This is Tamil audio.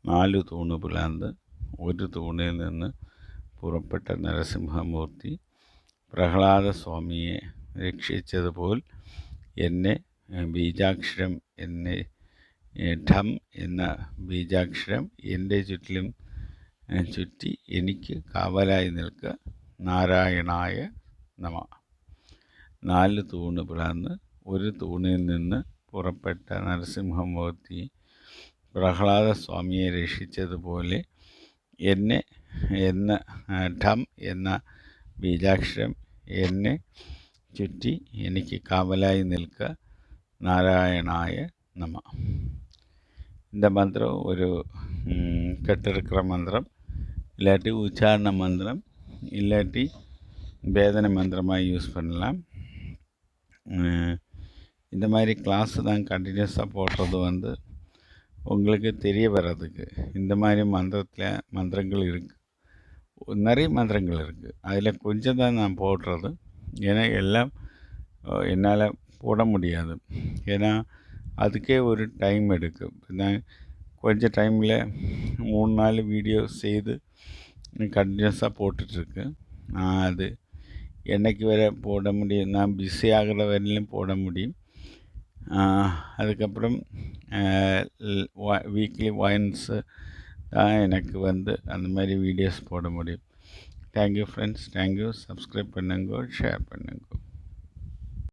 4 തൂണ് പിളർന്ന് ഒരു തൂണിൽ നിന്ന് പുറപ്പെട്ട നരസിംഹമൂർത്തി പ്രഹ്ലാദസ്വാമിയെ രക്ഷിച്ചതുപോൽ എന്നെ ബീജാക്ഷരം എന്നെ ഠം എന്ന ബീജാക്ഷരം എൻ്റെ ചുറ്റിലും ചുറ്റി എനിക്ക് കാവലായി നിൽക്കുക. നാരായണായ നമ. 4 തൂണ് പിളർന്ന് ഒരു തൂണിൽ നിന്ന് പുറപ്പെട്ട നരസിംഹമൂർത്തി പ്രഹ്ലാദസ്വാമിയെ രക്ഷിച്ചതുപോലെ എന്നെ ഠം എന്ന ബീജാക്ഷരം എന്നെ ചുറ്റി എനിക്ക് കാവലായി നിൽക്കുക. நாராயணாய நம. இந்த மந்திரம் ஒரு கட்டிருக்கிற மந்திரம், இல்லாட்டி உச்சாரண மந்திரம், இல்லாட்டி வேதனை மந்திரமாக யூஸ் பண்ணலாம். இந்த மாதிரி கிளாஸு தான் கண்டினியூஸாக போடுறது உங்களுக்கு தெரிய வர்றதுக்கு. இந்த மாதிரி மந்திரங்கள் இருக்குது, நிறைய மந்திரங்கள் இருக்குது. அதில் கொஞ்சம் தான் நான் போடுறது. ஏன்னா எல்லாம் என்னால் போட முடியாது. ஏன்னா அதுக்கே ஒரு டைம் எடுக்கும். நான் கொஞ்சம் டைமில் 3-4 வீடியோ செய்து கண்டினியூஸாக போட்டுட்ருக்கேன். நான் அது என்னைக்கு வரை போட முடியும், நான் பிஸி ஆகிற வரையிலும் போட முடியும். அதுக்கப்புறம் வீக்லி ஒன்ஸு தான் எனக்கு அந்த மாதிரி வீடியோஸ் போட முடியும். Thank you friends, thank you. சப்ஸ்கிரைப் பண்ணுங்க, ஷேர் பண்ணுங்க.